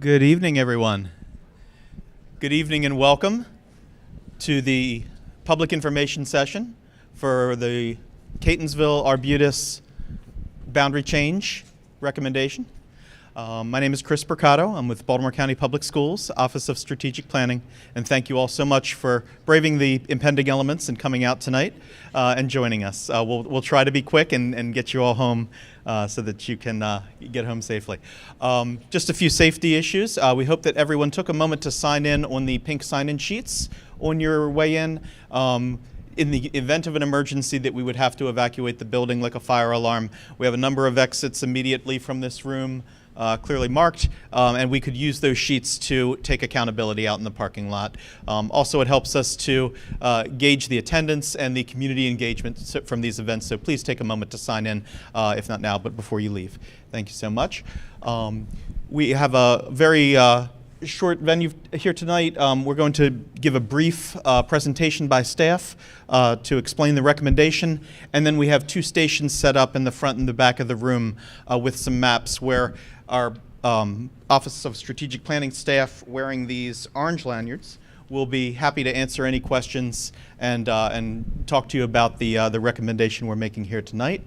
Good evening, everyone. Good evening and welcome to the public information session for the Catonsville Arbutus boundary change recommendation. My name is Chris Percato. I'm with Baltimore County Public Schools, Office of Strategic Planning, and thank you all so much for braving the impending elements and coming out tonight and joining us. We'll try to be quick and get you all home so that you can get home safely. Just a few safety issues. We hope that everyone took a moment to sign in on the pink sign-in sheets on your way in. In the event of an emergency that we would have to evacuate the building like a fire alarm, we have a number of exits immediately from this room clearly marked, and we could use those sheets to take accountability out in the parking lot. Also, it helps us to gauge the attendance and the community engagement from these events, so please take a moment to sign in, if not now, but before you leave. Thank you so much. We have a very short venue here tonight. We're going to give a brief presentation by staff to explain the recommendation, and then we have two stations set up in the front and the back of the room with some maps where our Office of Strategic Planning staff wearing these orange lanyards will be happy to answer any questions and talk to you about the recommendation we're making here tonight.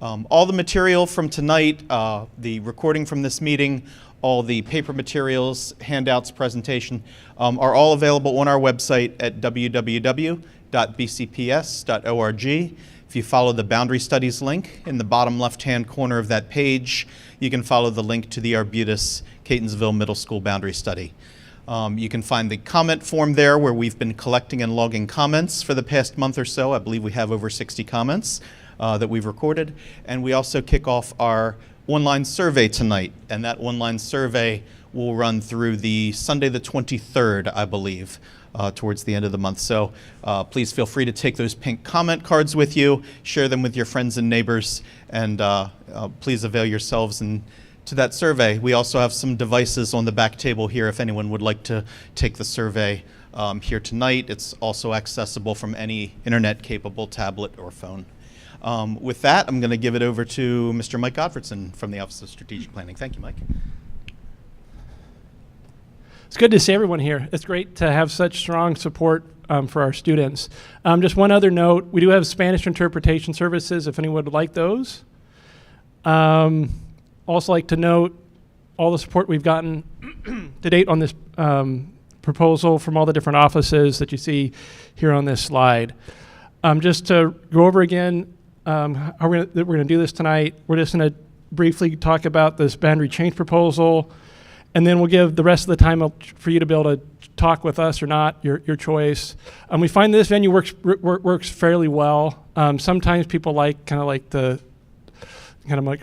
All the material from tonight, the recording from this meeting, all the paper materials, handouts, presentation, are all available on our website at www.bcps.org. If you follow the Boundary Studies link in the bottom left-hand corner of that page, you can follow the link to the Arbutus Catonsville Middle School Boundary Study. You can find the comment form there where we've been collecting and logging comments for the past month or so. I believe we have over 60 comments that we've recorded. And we also kick off our online survey tonight, and that online survey will run through the Sunday the 23rd, I believe, towards the end of the month. So please feel free to take those pink comment cards with you, share them with your friends and neighbors, and please avail yourselves to that survey. We also have some devices on the back table here if anyone would like to take the survey here tonight. It's also accessible from any internet-capable tablet or phone. With that, I'm going to give it over to Mr. Mike Godfredson from the Office of Strategic Planning. Thank you, Mike. It's good to see everyone here. It's great to have such strong support for our students. Just one other note, we do have Spanish interpretation services if anyone would like those. Also like to note all the support we've gotten to date on this proposal from all the different offices that you see here on this slide. Just to go over again how we're going to do this tonight, we're just going to briefly talk about this boundary change proposal, and then we'll give the rest of the time for you to be able to talk with us or not, your choice. We find this venue works fairly well. Sometimes people like a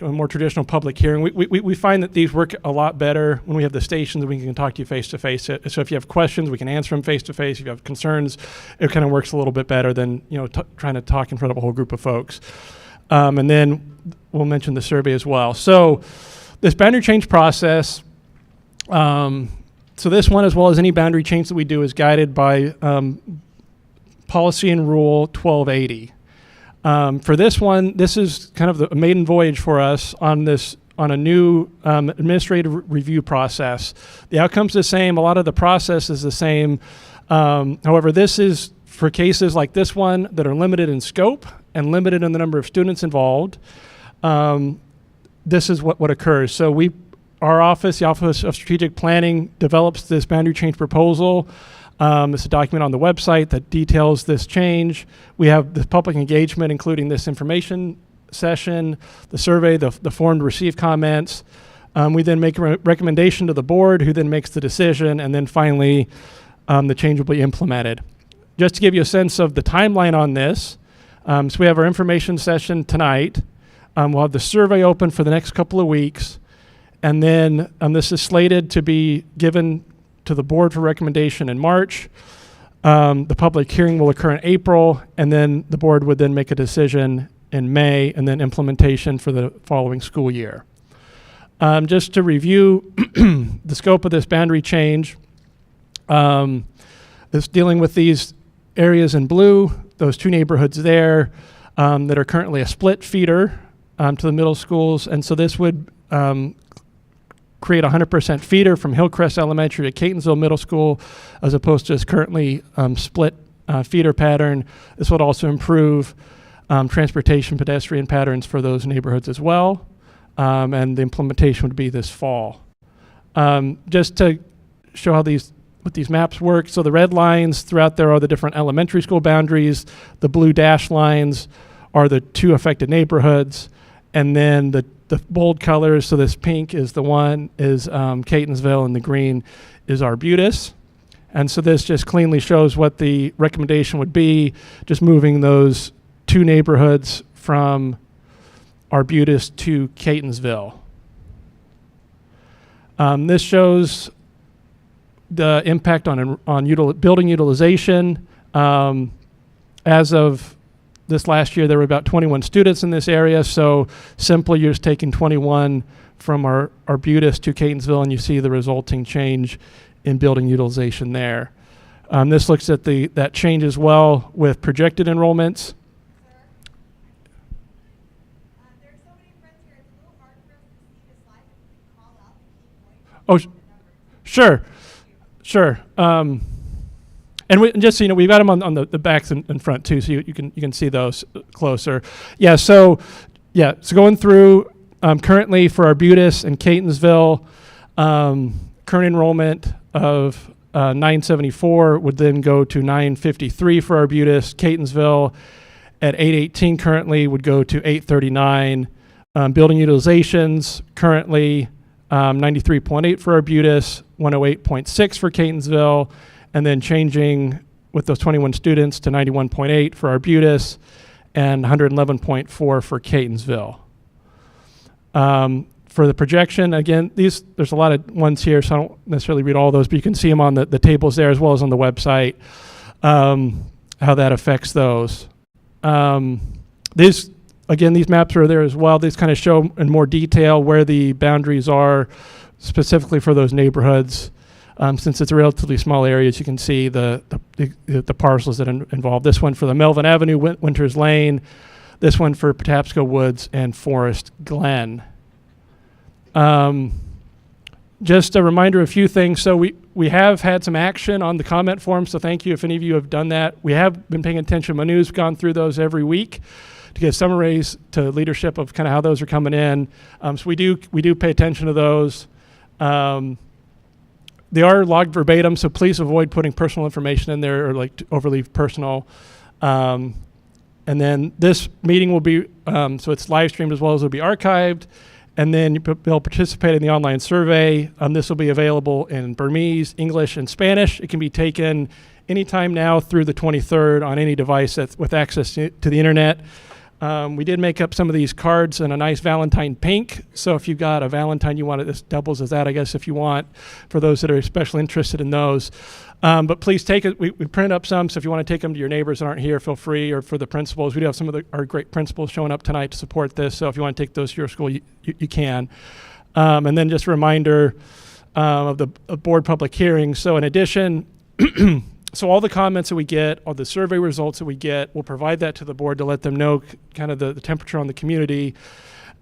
more traditional public hearing. We find that these work a lot better when we have the stations and we can talk to you face to face. So if you have questions, we can answer them face to face. If you have concerns, it kind of works a little bit better than trying to talk in front of a whole group of folks. And then we'll mention the survey as well. So this boundary change process. So this one, as well as any boundary change that we do, is guided by policy and rule 1280. For this one, this is kind of the maiden voyage for us on a new administrative review process. The outcome's the same. A lot of the process is the same. However, this is for cases like this one that are limited in scope and limited in the number of students involved. This is what occurs. So our office, the Office of Strategic Planning, develops this boundary change proposal. It's a document on the website that details this change. We have the public engagement, including this information session, the survey, the form to receive comments. We then make a recommendation to the board, who then makes the decision, and then finally the change will be implemented. Just to give you a sense of the timeline on this, so we have our information session tonight. We'll have the survey open for the next couple of weeks, and then this is slated to be given to the board for recommendation in March. The public hearing will occur in April, and then the board would then make a decision in May, and then implementation for the following school year. Just to review the scope of this boundary change, it's dealing with these areas in blue, those two neighborhoods there that are currently a split feeder to the middle schools, and so this would create a 100% feeder from Hillcrest Elementary to Catonsville Middle School, as opposed to this currently split feeder pattern. This would also improve transportation pedestrian patterns for those neighborhoods as well. And the implementation would be this fall. Just to show how what these maps work. So the red lines throughout there are the different elementary school boundaries. The blue dash lines are the 2 affected neighborhoods. And then the bold colors, so this pink is Catonsville, and the green is Arbutus. And so this just cleanly shows what the recommendation would be, just moving those 2 neighborhoods from Arbutus to Catonsville. This shows the impact on building utilization. As of this last year, there were about 21 students in this area. So simply, you're just taking 21 from Arbutus to Catonsville, and you see the resulting change in building utilization there. This looks at that change as well with projected enrollments. Oh, sure. And just so you know, we've got them on the backs and front too, so you can see those closer. So going through currently for Arbutus and Catonsville, current enrollment of 974 would then go to 953 for Arbutus. Catonsville at 818 currently would go to 839. Building utilizations currently 93.8 for Arbutus, 108.6 for Catonsville, and then changing with those 21 students to 91.8 for Arbutus and 111.4 for Catonsville. For the projection, again, there's a lot of ones here, so I don't necessarily read all those, but you can see them on the tables there as well as on the website, how that affects those. These maps are there as well. These kind of show in more detail where the boundaries are specifically for those neighborhoods. Since it's a relatively small area, as you can see the parcels that involve. This one for the Melvin Avenue, Winters Lane. This one for Patapsco Woods and Forest Glen. Just a reminder of a few things. So we have had some action on the comment form, so thank you if any of you have done that. We have been paying attention to my news, gone through those every week to get summaries to leadership of kind of how those are coming in. So we do pay attention to those. They are logged verbatim, so please avoid putting personal information in there or like overly personal. And then this meeting will be, so it's live streamed as well as it'll be archived. And then you'll participate in the online survey. This will be available in Burmese, English, and Spanish. It can be taken anytime now through the 23rd on any device with access to the internet. We did make up some of these cards in a nice Valentine pink. So if you've got a Valentine you want, this doubles as that, I guess, if you want, for those that are especially interested in those. But please take it. We print up some, so if you want to take them to your neighbors that aren't here, feel free, or for the principals. We do have some of our great principals showing up tonight to support this. So if you want to take those to your school, you can. And then just a reminder of the board public hearings. So in addition, so all the comments that we get, all the survey results that we get, we'll provide that to the board to let them know kind of the temperature on the community.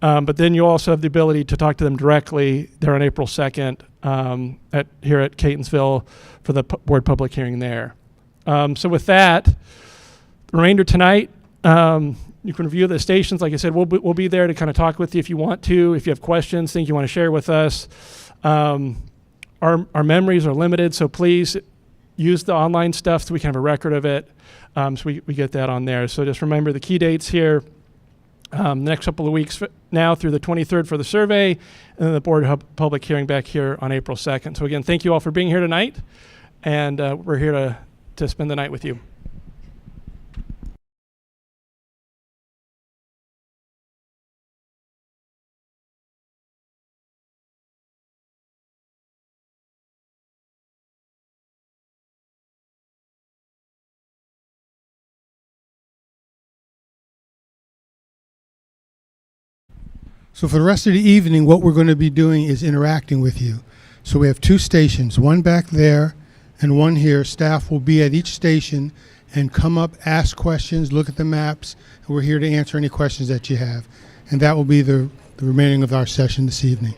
But then you also have the ability to talk to them directly there on April 2nd here at Catonsville for the board public hearing there. So with that, the remainder tonight, you can review the stations. Like I said, we'll be there to kind of talk with you if you want to, if you have questions, things you want to share with us. Our memories are limited, so please use the online stuff so we can have a record of it. So we get that on there. So just remember the key dates here. Next couple of weeks now through the 23rd for the survey, and then the board public hearing back here on April 2nd. So again, thank you all for being here tonight, and we're here to spend the night with you. So for the rest of the evening, what we're going to be doing is interacting with you. So we have 2 stations, one back there and one here. Staff will be at each station and come up, ask questions, look at the maps, and we're here to answer any questions that you have. And that will be the remaining of our session this evening.